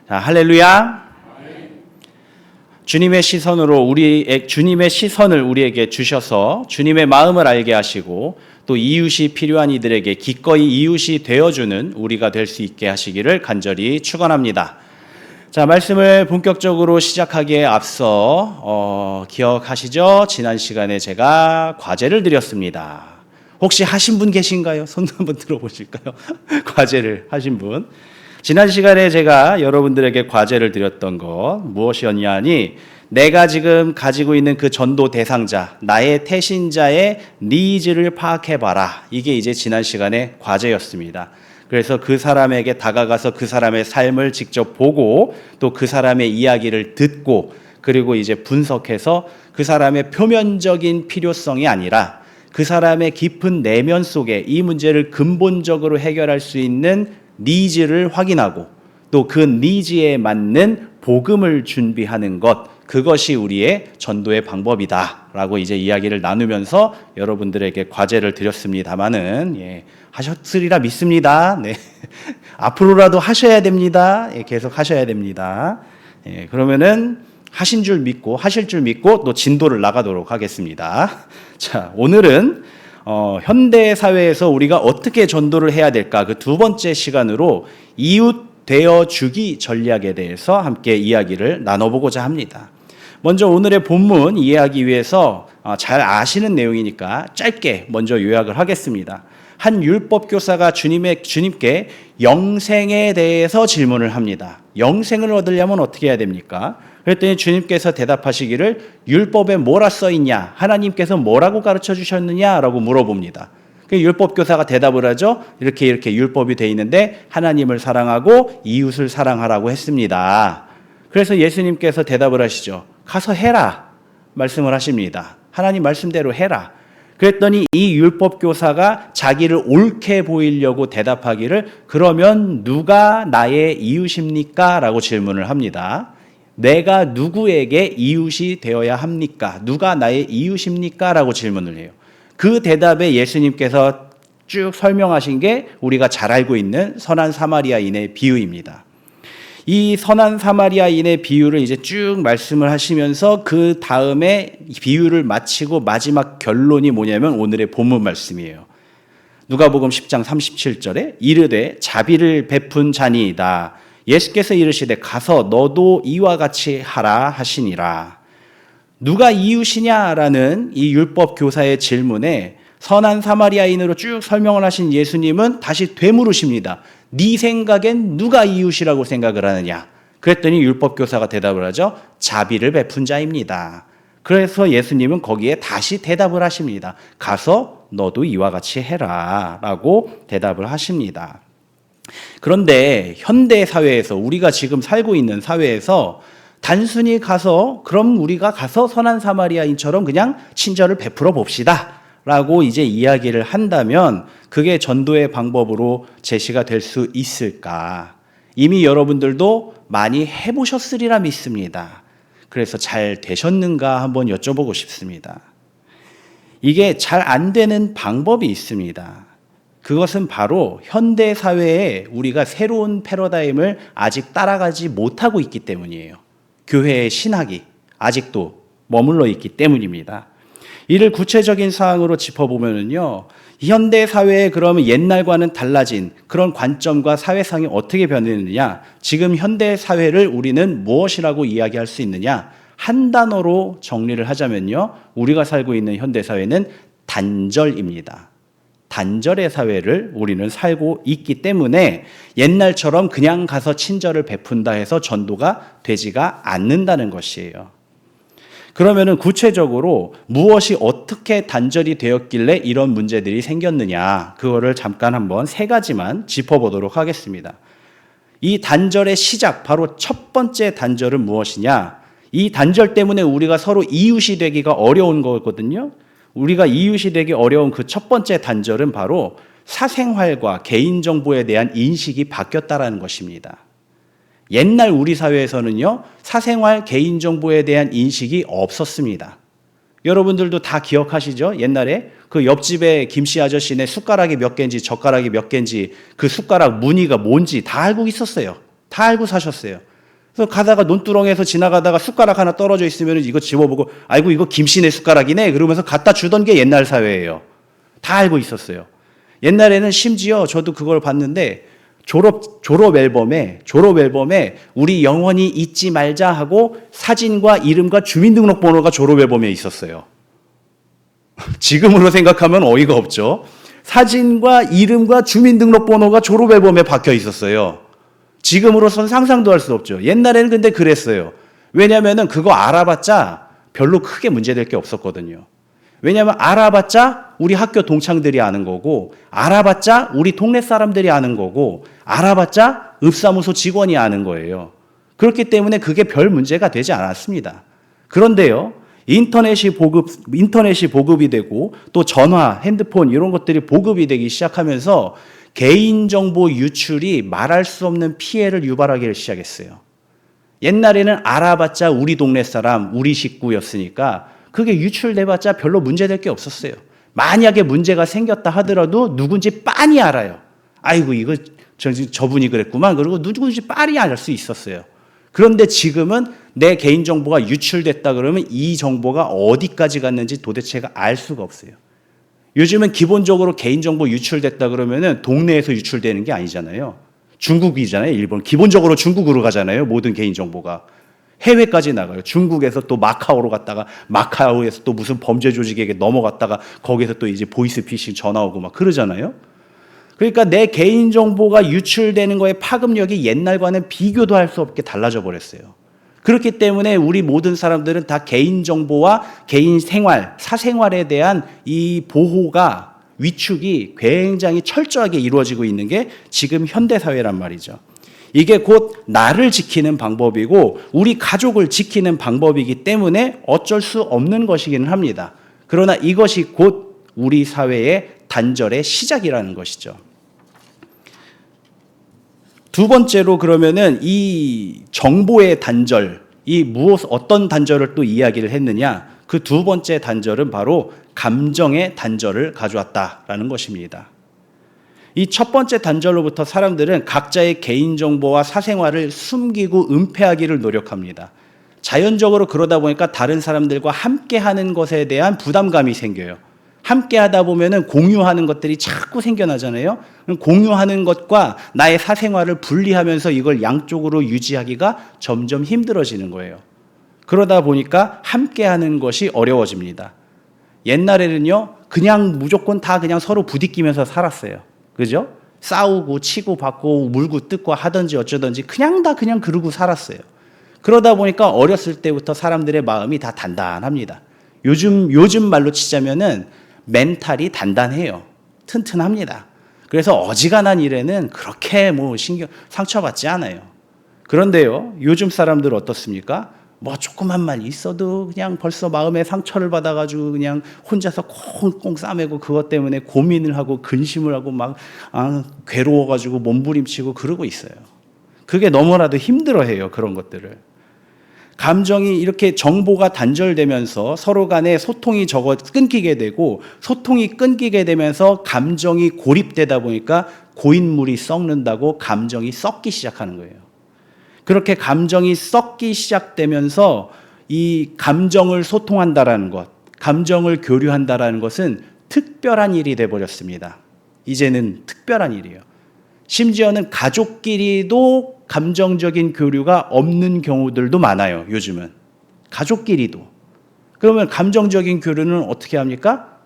자, 할렐루야. 주님의 시선을 우리에게 주셔서 주님의 마음을 알게 하시고 또 이웃이 필요한 이들에게 기꺼이 이웃이 되어주는 우리가 될 수 있게 하시기를 간절히 축원합니다. 자, 말씀을 본격적으로 시작하기에 앞서 기억하시죠? 지난 시간에 제가 과제를 드렸습니다. 혹시 하신 분 계신가요? 손 한번 들어보실까요? 과제를 하신 분. 지난 시간에 제가 여러분들에게 과제를 드렸던 것 무엇이었냐 하니 내가 지금 가지고 있는 그 전도 대상자, 나의 태신자의 니즈를 파악해봐라. 이게 이제 지난 시간에 과제였습니다. 그래서 그 사람에게 다가가서 그 사람의 삶을 직접 보고 또 그 사람의 이야기를 듣고 그리고 이제 분석해서 그 사람의 표면적인 필요성이 아니라 그 사람의 깊은 내면 속에 이 문제를 근본적으로 해결할 수 있는 니즈를 확인하고 또 그 니즈에 맞는 복음을 준비하는 것, 그것이 우리의 전도의 방법이다라고 이제 이야기를 나누면서 여러분들에게 과제를 드렸습니다마는 하셨으리라 믿습니다. 네. 앞으로라도 하셔야 됩니다. 계속 하셔야 됩니다. 그러면은 하신 줄 믿고 하실 줄 믿고 또 진도를 나가도록 하겠습니다. 자, 오늘은 현대 사회에서 우리가 어떻게 전도를 해야 될까? 그 두 번째 시간으로 이웃 되어주기 전략에 대해서 함께 이야기를 나눠보고자 합니다. 먼저 오늘의 본문 이해하기 위해서 잘 아시는 내용이니까 짧게 먼저 요약을 하겠습니다. 한 율법 교사가 주님께 영생에 대해서 질문을 합니다. 영생을 얻으려면 어떻게 해야 됩니까? 그랬더니 주님께서 대답하시기를 율법에 뭐라 써 있냐? 하나님께서 뭐라고 가르쳐 주셨느냐라고 물어봅니다. 그 율법 교사가 대답을 하죠. 이렇게 율법이 돼 있는데 하나님을 사랑하고 이웃을 사랑하라고 했습니다. 그래서 예수님께서 대답을 하시죠. 가서 해라 말씀을 하십니다. 하나님 말씀대로 해라. 그랬더니 이 율법 교사가 자기를 옳게 보이려고 대답하기를 그러면 누가 나의 이웃입니까? 라고 질문을 합니다. 내가 누구에게 이웃이 되어야 합니까? 누가 나의 이웃입니까? 라고 질문을 해요. 그 대답에 예수님께서 쭉 설명하신 게 우리가 잘 알고 있는 선한 사마리아인의 비유입니다. 이 선한 사마리아인의 비유를 이제 쭉 말씀을 하시면서 그 다음에 비유를 마치고 마지막 결론이 뭐냐면 오늘의 본문 말씀이에요. 누가복음 10장 37절에 이르되 자비를 베푼 자니이다. 예수께서 이르시되 가서 너도 이와 같이 하라 하시니라. 누가 이웃이냐라는 이 율법 교사의 질문에 선한 사마리아인으로 쭉 설명을 하신 예수님은 다시 되물으십니다. 네 생각엔 누가 이웃이라고 생각을 하느냐? 그랬더니 율법 교사가 대답을 하죠. 자비를 베푼 자입니다. 그래서 예수님은 거기에 다시 대답을 하십니다. 가서 너도 이와 같이 해라 라고 대답을 하십니다. 그런데 현대 사회에서 우리가 지금 살고 있는 사회에서 단순히 그럼 우리가 가서 선한 사마리아인처럼 그냥 친절을 베풀어 봅시다 라고 이제 이야기를 한다면 그게 전도의 방법으로 제시가 될 수 있을까? 이미 여러분들도 많이 해보셨으리라 믿습니다. 그래서 잘 되셨는가 한번 여쭤보고 싶습니다. 이게 잘 안 되는 방법이 있습니다. 그것은 바로 현대 사회에 우리가 새로운 패러다임을 아직 따라가지 못하고 있기 때문이에요. 교회의 신학이 아직도 머물러 있기 때문입니다. 이를 구체적인 사항으로 짚어보면요, 현대 사회에 그러면 옛날과는 달라진 그런 관점과 사회상이 어떻게 변했느냐, 지금 현대 사회를 우리는 무엇이라고 이야기할 수 있느냐, 한 단어로 정리를 하자면요, 우리가 살고 있는 현대 사회는 단절입니다. 단절의 사회를 우리는 살고 있기 때문에 옛날처럼 그냥 가서 친절을 베푼다 해서 전도가 되지가 않는다는 것이에요. 그러면은 구체적으로 무엇이 어떻게 단절이 되었길래 이런 문제들이 생겼느냐, 그거를 잠깐 한번 세 가지만 짚어보도록 하겠습니다. 이 단절의 시작, 바로 첫 번째 단절은 무엇이냐? 이 단절 때문에 우리가 서로 이웃이 되기가 어려운 거거든요. 우리가 이웃이 되기 어려운 그 첫 번째 단절은 바로 사생활과 개인정보에 대한 인식이 바뀌었다라는 것입니다. 옛날 우리 사회에서는요, 사생활, 개인정보에 대한 인식이 없었습니다. 여러분들도 다 기억하시죠? 옛날에 그 옆집에 김씨 아저씨네 숟가락이 몇 개인지 젓가락이 몇 개인지 그 숟가락 무늬가 뭔지 다 알고 있었어요. 다 알고 사셨어요. 그래서 가다가 논두렁에서 지나가다가 숟가락 하나 떨어져 있으면 이거 집어보고 아이고 이거 김씨네 숟가락이네 그러면서 갖다 주던 게 옛날 사회예요. 다 알고 있었어요. 옛날에는 심지어 저도 그걸 봤는데 졸업 앨범에 우리 영원히 잊지 말자 하고 사진과 이름과 주민등록번호가 졸업 앨범에 있었어요. 지금으로 생각하면 어이가 없죠. 사진과 이름과 주민등록번호가 졸업 앨범에 박혀 있었어요. 지금으로선 상상도 할 수 없죠. 옛날에는 근데 그랬어요. 왜냐하면 그거 알아봤자 별로 크게 문제될 게 없었거든요. 왜냐하면 알아봤자 우리 학교 동창들이 아는 거고, 알아봤자 우리 동네 사람들이 아는 거고, 알아봤자 읍사무소 직원이 아는 거예요. 그렇기 때문에 그게 별 문제가 되지 않았습니다. 그런데요, 인터넷이 보급이 되고 또 전화, 핸드폰 이런 것들이 보급이 되기 시작하면서 개인정보 유출이 말할 수 없는 피해를 유발하기를 시작했어요. 옛날에는 알아봤자 우리 동네 사람, 우리 식구였으니까 그게 유출돼봤자 별로 문제될 게 없었어요. 만약에 문제가 생겼다 하더라도 누군지 빤히 알아요. 아이고 이거 저분이 그랬구만. 그리고 누군지 빤히 알 수 있었어요. 그런데 지금은 내 개인정보가 유출됐다 그러면 이 정보가 어디까지 갔는지 도대체가 알 수가 없어요. 요즘은 기본적으로 개인정보 유출됐다 그러면은 동네에서 유출되는 게 아니잖아요. 중국이잖아요. 일본. 기본적으로 중국으로 가잖아요. 모든 개인정보가. 해외까지 나가요. 중국에서 또 마카오로 갔다가 마카오에서 또 무슨 범죄 조직에게 넘어갔다가 거기서 또 이제 보이스피싱 전화 오고 막 그러잖아요. 그러니까 내 개인정보가 유출되는 거의 파급력이 옛날과는 비교도 할 수 없게 달라져 버렸어요. 그렇기 때문에 우리 모든 사람들은 다 개인정보와 개인 생활, 사생활에 대한 이 보호가 위축이 굉장히 철저하게 이루어지고 있는 게 지금 현대사회란 말이죠. 이게 곧 나를 지키는 방법이고 우리 가족을 지키는 방법이기 때문에 어쩔 수 없는 것이기는 합니다. 그러나 이것이 곧 우리 사회의 단절의 시작이라는 것이죠. 두 번째로 그러면은 이 정보의 단절, 어떤 단절을 또 이야기를 했느냐? 그 두 번째 단절은 바로 감정의 단절을 가져왔다라는 것입니다. 이 첫 번째 단절로부터 사람들은 각자의 개인정보와 사생활을 숨기고 은폐하기를 노력합니다. 자연적으로 그러다 보니까 다른 사람들과 함께하는 것에 대한 부담감이 생겨요. 함께 하다 보면은 공유하는 것들이 자꾸 생겨나잖아요. 공유하는 것과 나의 사생활을 분리하면서 이걸 양쪽으로 유지하기가 점점 힘들어지는 거예요. 그러다 보니까 함께 하는 것이 어려워집니다. 옛날에는요, 그냥 무조건 다 그냥 서로 부딪히면서 살았어요. 그죠? 싸우고 치고 받고 물고 뜯고 하든지 어쩌든지 그냥 그러고 살았어요. 그러다 보니까 어렸을 때부터 사람들의 마음이 다 단단합니다. 요즘 말로 치자면은 멘탈이 단단해요. 튼튼합니다. 그래서 어지간한 일에는 그렇게 상처받지 않아요. 그런데요, 요즘 사람들 어떻습니까? 조그만 말 있어도 그냥 벌써 마음에 상처를 받아가지고 그냥 혼자서 콩콩 싸매고 그것 때문에 고민을 하고 근심을 하고 괴로워가지고 몸부림치고 그러고 있어요. 그게 너무나도 힘들어해요. 그런 것들을. 감정이 이렇게 정보가 단절되면서 서로 간에 소통이 끊기게 되고 소통이 끊기게 되면서 감정이 고립되다 보니까 고인물이 썩는다고 감정이 썩기 시작하는 거예요. 그렇게 감정이 썩기 시작되면서 이 감정을 소통한다라는 것, 감정을 교류한다라는 것은 특별한 일이 돼버렸습니다. 이제는 특별한 일이에요. 심지어는 가족끼리도 감정적인 교류가 없는 경우들도 많아요. 요즘은. 가족끼리도. 그러면 감정적인 교류는 어떻게 합니까?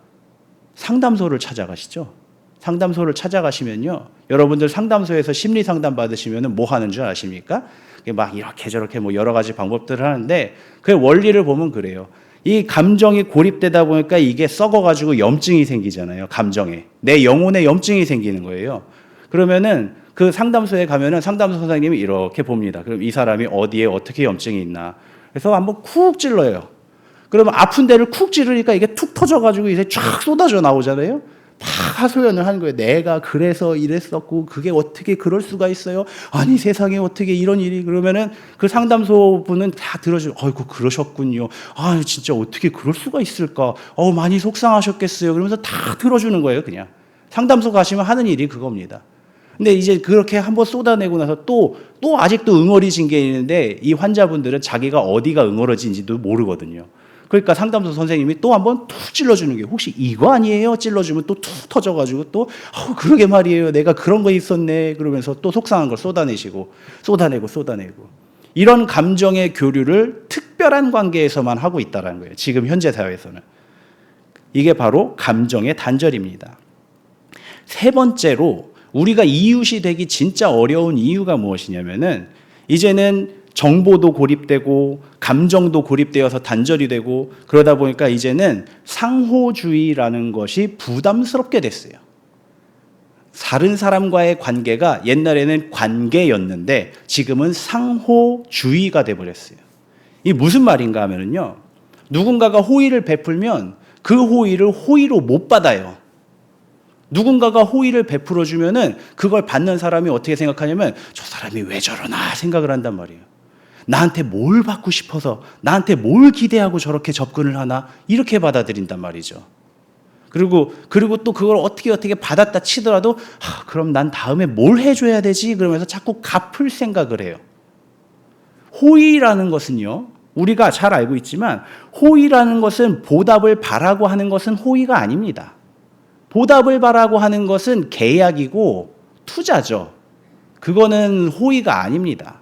상담소를 찾아가시죠. 상담소를 찾아가시면요. 여러분들 상담소에서 심리 상담 받으시면 뭐 하는 줄 아십니까? 이렇게 저렇게 여러 가지 방법들을 하는데 그 원리를 보면 그래요. 이 감정이 고립되다 보니까 이게 썩어가지고 염증이 생기잖아요. 감정에. 내 영혼에 염증이 생기는 거예요. 그러면은 그 상담소에 가면은 상담소 선생님이 이렇게 봅니다. 그럼 이 사람이 어디에 어떻게 염증이 있나. 그래서 한번 쿡 찔러요. 그러면 아픈 데를 쿡 찌르니까 이게 툭 터져가지고 이제 쫙 쏟아져 나오잖아요. 막 하소연을 하는 거예요. 내가 그래서 이랬었고 그게 어떻게 그럴 수가 있어요? 아니 세상에 어떻게 이런 일이. 그러면은 그 상담소 분은 다 들어주고 아이고 그러셨군요. 아 진짜 어떻게 그럴 수가 있을까? 많이 속상하셨겠어요. 그러면서 다 들어주는 거예요. 그냥 상담소 가시면 하는 일이 그겁니다. 근데 이제 그렇게 한번 쏟아내고 나서 또 아직도 응어리진 게 있는데 이 환자분들은 자기가 어디가 응어러진지도 모르거든요. 그러니까 상담소 선생님이 또 한번 툭 찔러주는 게 혹시 이거 아니에요? 찔러주면 또 툭 터져가지고 또 그러게 말이에요. 내가 그런 거 있었네. 그러면서 또 속상한 걸 쏟아내고 이런 감정의 교류를 특별한 관계에서만 하고 있다는 거예요. 지금 현재 사회에서는. 이게 바로 감정의 단절입니다. 세 번째로 우리가 이웃이 되기 진짜 어려운 이유가 무엇이냐면은 이제는 정보도 고립되고 감정도 고립되어서 단절이 되고 그러다 보니까 이제는 상호주의라는 것이 부담스럽게 됐어요. 다른 사람과의 관계가 옛날에는 관계였는데 지금은 상호주의가 돼버렸어요. 이게 무슨 말인가 하면요. 누군가가 호의를 베풀면 그 호의를 호의로 못 받아요. 누군가가 호의를 베풀어 주면은 그걸 받는 사람이 어떻게 생각하냐면 저 사람이 왜 저러나 생각을 한단 말이에요. 나한테 뭘 받고 싶어서 나한테 뭘 기대하고 저렇게 접근을 하나 이렇게 받아들인단 말이죠. 그리고 또 그걸 어떻게 받았다 치더라도 그럼 난 다음에 뭘 해줘야 되지? 그러면서 자꾸 갚을 생각을 해요. 호의라는 것은요. 우리가 잘 알고 있지만 호의라는 것은 보답을 바라고 하는 것은 호의가 아닙니다. 보답을 바라고 하는 것은 계약이고 투자죠. 그거는 호의가 아닙니다.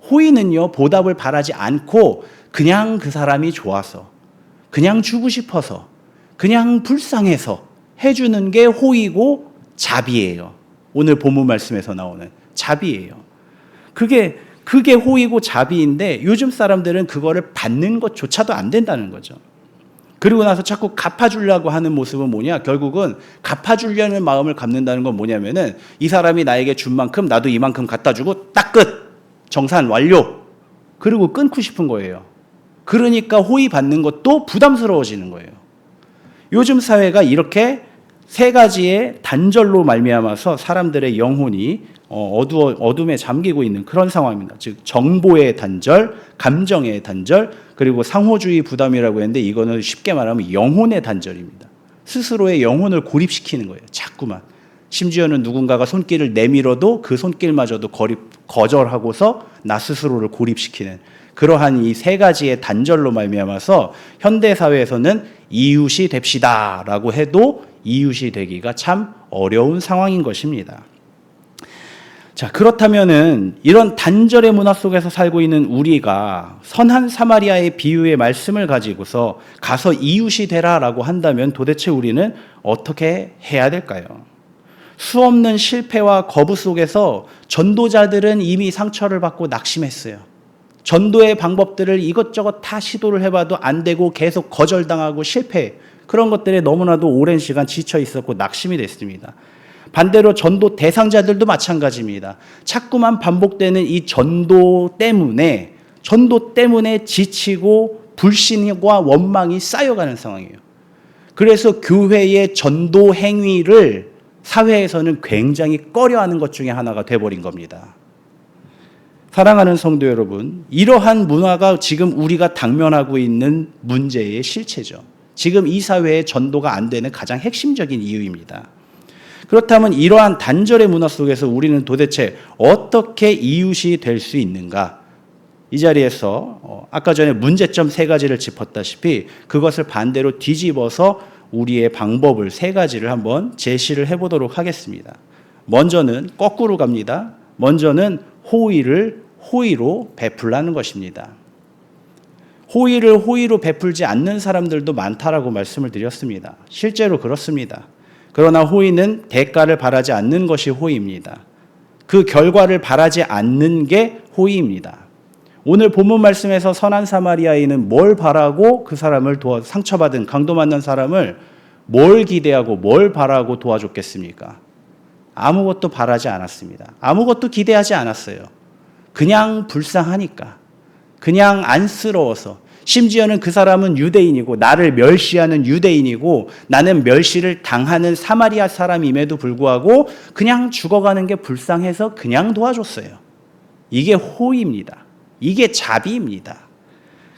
호의는요, 보답을 바라지 않고 그냥 그 사람이 좋아서, 그냥 주고 싶어서, 그냥 불쌍해서 해주는 게 호의고 자비예요. 오늘 본문 말씀에서 나오는 자비예요. 그게 호의고 자비인데 요즘 사람들은 그거를 받는 것조차도 안 된다는 거죠. 그리고 나서 자꾸 갚아주려고 하는 모습은 뭐냐? 결국은 갚아주려는 마음을 갖는다는 건 뭐냐면은 이 사람이 나에게 준 만큼 나도 이만큼 갖다 주고 딱 끝! 정산 완료! 그리고 끊고 싶은 거예요. 그러니까 호의 받는 것도 부담스러워지는 거예요. 요즘 사회가 이렇게 세 가지의 단절로 말미암아서 사람들의 영혼이 어둠에 잠기고 있는 그런 상황입니다. 즉 정보의 단절, 감정의 단절, 그리고 상호주의 부담이라고 했는데 이거는 쉽게 말하면 영혼의 단절입니다. 스스로의 영혼을 고립시키는 거예요. 자꾸만. 심지어는 누군가가 손길을 내밀어도 그 손길마저도 거절하고서 나 스스로를 고립시키는 그러한 이 세 가지의 단절로 말미암아서 현대 사회에서는 이웃이 됩시다라고 해도 이웃이 되기가 참 어려운 상황인 것입니다. 자, 그렇다면은 이런 단절의 문화 속에서 살고 있는 우리가 선한 사마리아의 비유의 말씀을 가지고서 가서 이웃이 되라라고 한다면 도대체 우리는 어떻게 해야 될까요? 수없는 실패와 거부 속에서 전도자들은 이미 상처를 받고 낙심했어요. 전도의 방법들을 이것저것 다 시도를 해봐도 안 되고 계속 거절당하고 실패, 그런 것들에 너무나도 오랜 시간 지쳐 있었고 낙심이 됐습니다. 반대로 전도 대상자들도 마찬가지입니다. 자꾸만 반복되는 이 전도 때문에 지치고 불신과 원망이 쌓여가는 상황이에요. 그래서 교회의 전도 행위를 사회에서는 굉장히 꺼려하는 것 중에 하나가 돼버린 겁니다. 사랑하는 성도 여러분, 이러한 문화가 지금 우리가 당면하고 있는 문제의 실체죠. 지금 이 사회의 전도가 안 되는 가장 핵심적인 이유입니다. 그렇다면 이러한 단절의 문화 속에서 우리는 도대체 어떻게 이웃이 될 수 있는가? 이 자리에서 아까 전에 문제점 세 가지를 짚었다시피 그것을 반대로 뒤집어서 우리의 방법을 세 가지를 한번 제시를 해보도록 하겠습니다. 먼저는 거꾸로 갑니다. 먼저는 호의를 호의로 베풀라는 것입니다. 호의를 호의로 베풀지 않는 사람들도 많다라고 말씀을 드렸습니다. 실제로 그렇습니다. 그러나 호의는 대가를 바라지 않는 것이 호의입니다. 그 결과를 바라지 않는 게 호의입니다. 오늘 본문 말씀에서 선한 사마리아인은 뭘 바라고 그 사람을 상처받은 강도 만난 사람을 뭘 기대하고 뭘 바라고 도와줬겠습니까? 아무것도 바라지 않았습니다. 아무것도 기대하지 않았어요. 그냥 불쌍하니까, 그냥 안쓰러워서, 심지어는 그 사람은 유대인이고 나를 멸시하는 유대인이고 나는 멸시를 당하는 사마리아 사람임에도 불구하고 그냥 죽어가는 게 불쌍해서 그냥 도와줬어요. 이게 호의입니다. 이게 자비입니다.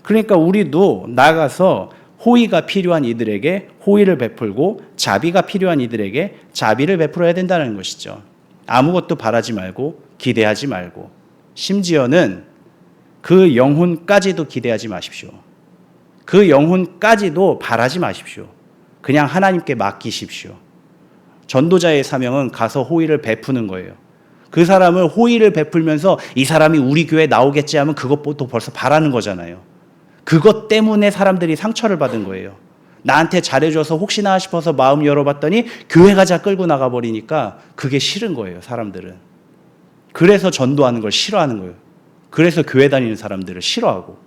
그러니까 우리도 나가서 호의가 필요한 이들에게 호의를 베풀고 자비가 필요한 이들에게 자비를 베풀어야 된다는 것이죠. 아무것도 바라지 말고 기대하지 말고 심지어는 그 영혼까지도 기대하지 마십시오. 그 영혼까지도 바라지 마십시오. 그냥 하나님께 맡기십시오. 전도자의 사명은 가서 호의를 베푸는 거예요. 그 사람을 호의를 베풀면서 이 사람이 우리 교회에 나오겠지 하면 그것도 벌써 바라는 거잖아요. 그것 때문에 사람들이 상처를 받은 거예요. 나한테 잘해줘서 혹시나 싶어서 마음 열어봤더니 교회 가자 끌고 나가버리니까 그게 싫은 거예요, 사람들은. 그래서 전도하는 걸 싫어하는 거예요. 그래서 교회 다니는 사람들을 싫어하고.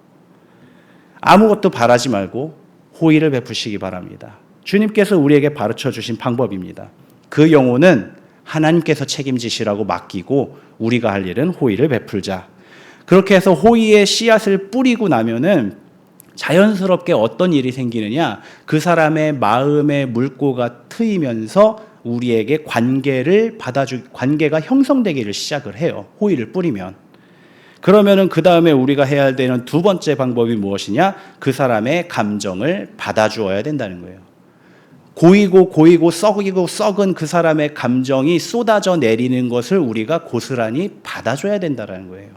아무것도 바라지 말고 호의를 베푸시기 바랍니다. 주님께서 우리에게 가르쳐 주신 방법입니다. 그 영혼은 하나님께서 책임지시라고 맡기고 우리가 할 일은 호의를 베풀자. 그렇게 해서 호의의 씨앗을 뿌리고 나면은 자연스럽게 어떤 일이 생기느냐, 그 사람의 마음의 물꼬가 트이면서 우리에게 관계가 형성되기를 시작을 해요. 호의를 뿌리면. 그러면은 그 다음에 우리가 해야 되는 두 번째 방법이 무엇이냐? 그 사람의 감정을 받아주어야 된다는 거예요. 고이고 썩은 그 사람의 감정이 쏟아져 내리는 것을 우리가 고스란히 받아줘야 된다는 거예요.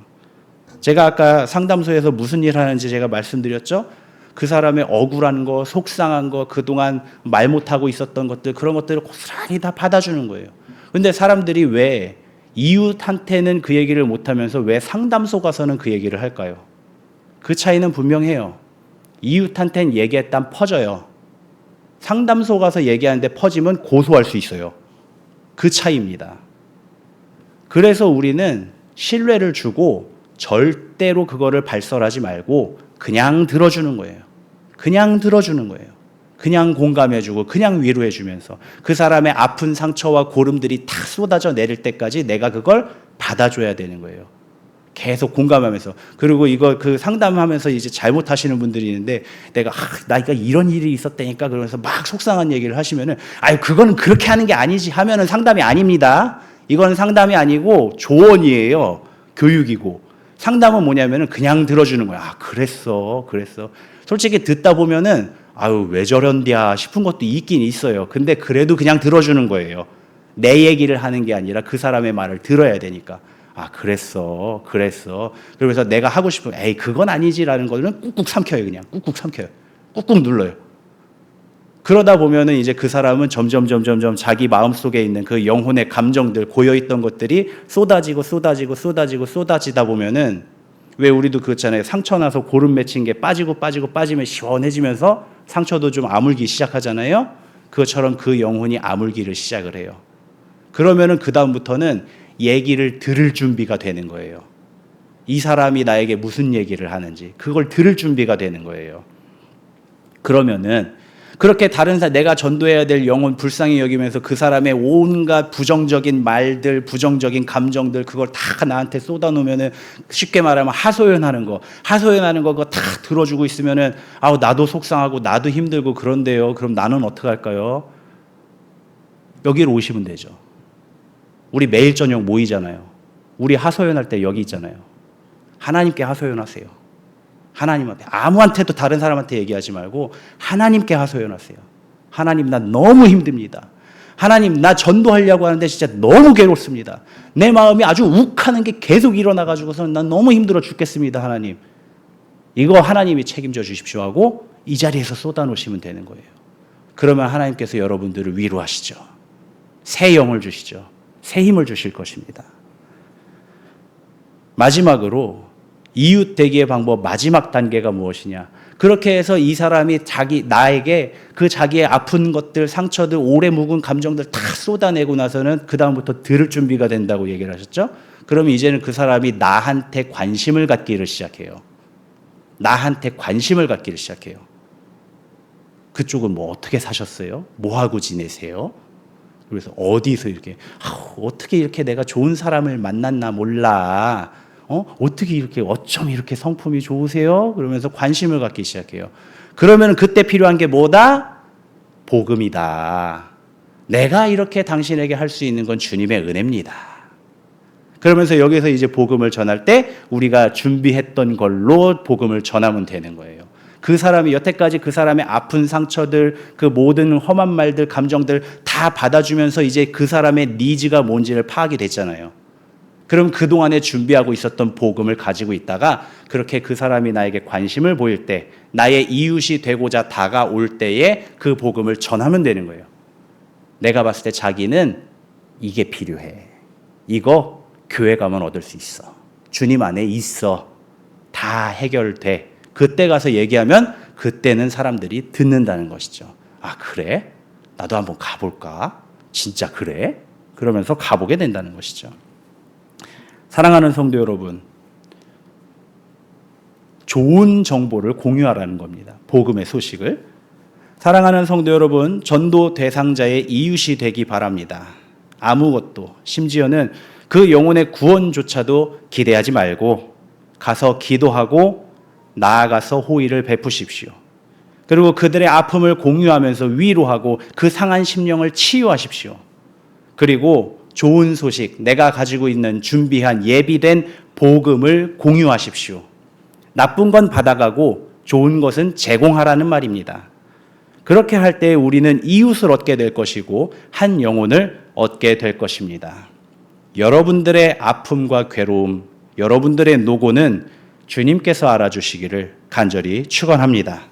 제가 아까 상담소에서 무슨 일 하는지 제가 말씀드렸죠? 그 사람의 억울한 거, 속상한 거, 그동안 말 못하고 있었던 것들, 그런 것들을 고스란히 다 받아주는 거예요. 근데 사람들이 왜 이웃한테는 그 얘기를 못하면서 왜 상담소 가서는 그 얘기를 할까요? 그 차이는 분명해요. 이웃한테는 얘기했단 퍼져요. 상담소 가서 얘기하는데 퍼지면 고소할 수 있어요. 그 차이입니다. 그래서 우리는 신뢰를 주고 절대로 그거를 발설하지 말고 그냥 들어주는 거예요. 그냥 들어주는 거예요. 그냥 공감해주고 그냥 위로해주면서 그 사람의 아픈 상처와 고름들이 다 쏟아져 내릴 때까지 내가 그걸 받아줘야 되는 거예요. 계속 공감하면서. 그리고 이거 그 상담하면서 이제 잘못하시는 분들이 있는데 나가 이런 일이 있었다니까 그러면서 막 속상한 얘기를 하시면은 그거는 그렇게 하는 게 아니지 하면은 상담이 아닙니다. 이건 상담이 아니고 조언이에요. 교육이고. 상담은 뭐냐면은 그냥 들어주는 거야. 그랬어. 솔직히 듣다 보면은 왜 저런디야 싶은 것도 있긴 있어요. 근데 그래도 그냥 들어주는 거예요. 내 얘기를 하는 게 아니라 그 사람의 말을 들어야 되니까. 그랬어. 그러면서 내가 하고 싶은 그건 아니지라는 거는 꾹꾹 삼켜요. 그냥 꾹꾹 삼켜요. 꾹꾹 눌러요. 그러다 보면은 이제 그 사람은 점점 자기 마음속에 있는 그 영혼의 감정들, 고여있던 것들이 쏟아지다 보면은 왜 우리도 그렇잖아요. 상처 나서 고름 맺힌 게 빠지면 시원해지면서 상처도 좀 아물기 시작하잖아요. 그것처럼 그 영혼이 아물기를 시작을 해요. 그러면은 그 다음부터는 얘기를 들을 준비가 되는 거예요. 이 사람이 나에게 무슨 얘기를 하는지 그걸 들을 준비가 되는 거예요. 그러면은 그렇게 내가 전도해야 될 영혼 불쌍히 여기면서 그 사람의 온갖 부정적인 말들, 부정적인 감정들 그걸 다 나한테 쏟아놓으면은 쉽게 말하면 하소연하는 거 그거 다 들어주고 있으면은 나도 속상하고 나도 힘들고 그런데요. 그럼 나는 어떻게 할까요? 여기로 오시면 되죠. 우리 매일 저녁 모이잖아요. 우리 하소연할 때 여기 있잖아요. 하나님께 하소연하세요. 하나님한테. 아무한테도 다른 사람한테 얘기하지 말고 하나님께 하소연하세요. 하나님, 나 너무 힘듭니다. 하나님, 나 전도하려고 하는데 진짜 너무 괴롭습니다. 내 마음이 아주 욱하는 게 계속 일어나가지고서는 난 너무 힘들어 죽겠습니다. 하나님. 이거 하나님이 책임져 주십시오 하고 이 자리에서 쏟아놓으시면 되는 거예요. 그러면 하나님께서 여러분들을 위로하시죠. 새 영을 주시죠. 새 힘을 주실 것입니다. 마지막으로 이웃 되기의 방법 마지막 단계가 무엇이냐? 그렇게 해서 이 사람이 나에게 그 자기의 아픈 것들, 상처들, 오래 묵은 감정들 다 쏟아내고 나서는 그 다음부터 들을 준비가 된다고 얘기를 하셨죠? 그러면 이제는 그 사람이 나한테 관심을 갖기를 시작해요. 나한테 관심을 갖기를 시작해요. 그쪽은 뭐 어떻게 사셨어요? 뭐 하고 지내세요? 그래서 어디서 이렇게 어떻게 이렇게 내가 좋은 사람을 만났나 몰라. 어떻게 어쩜 이렇게 성품이 좋으세요? 그러면서 관심을 갖기 시작해요. 그러면 그때 필요한 게 뭐다? 복음이다. 내가 이렇게 당신에게 할 수 있는 건 주님의 은혜입니다. 그러면서 여기서 이제 복음을 전할 때 우리가 준비했던 걸로 복음을 전하면 되는 거예요. 그 사람이 여태까지 그 사람의 아픈 상처들, 그 모든 험한 말들, 감정들 다 받아주면서 이제 그 사람의 니즈가 뭔지를 파악이 됐잖아요. 그럼 그동안에 준비하고 있었던 복음을 가지고 있다가 그렇게 그 사람이 나에게 관심을 보일 때, 나의 이웃이 되고자 다가올 때에 그 복음을 전하면 되는 거예요. 내가 봤을 때 자기는 이게 필요해. 이거 교회 가면 얻을 수 있어. 주님 안에 있어. 다 해결돼. 그때 가서 얘기하면 그때는 사람들이 듣는다는 것이죠. 아, 그래? 나도 한번 가볼까? 진짜 그래? 그러면서 가보게 된다는 것이죠. 사랑하는 성도 여러분, 좋은 정보를 공유하라는 겁니다. 복음의 소식을. 사랑하는 성도 여러분, 전도 대상자의 이웃이 되기 바랍니다. 아무것도, 심지어는 그 영혼의 구원조차도 기대하지 말고 가서 기도하고 나아가서 호의를 베푸십시오. 그리고 그들의 아픔을 공유하면서 위로하고 그 상한 심령을 치유하십시오. 그리고 좋은 소식, 내가 가지고 있는 준비한 예비된 복음을 공유하십시오. 나쁜 건 받아가고 좋은 것은 제공하라는 말입니다. 그렇게 할 때 우리는 이웃을 얻게 될 것이고 한 영혼을 얻게 될 것입니다. 여러분들의 아픔과 괴로움, 여러분들의 노고는 주님께서 알아주시기를 간절히 축원합니다.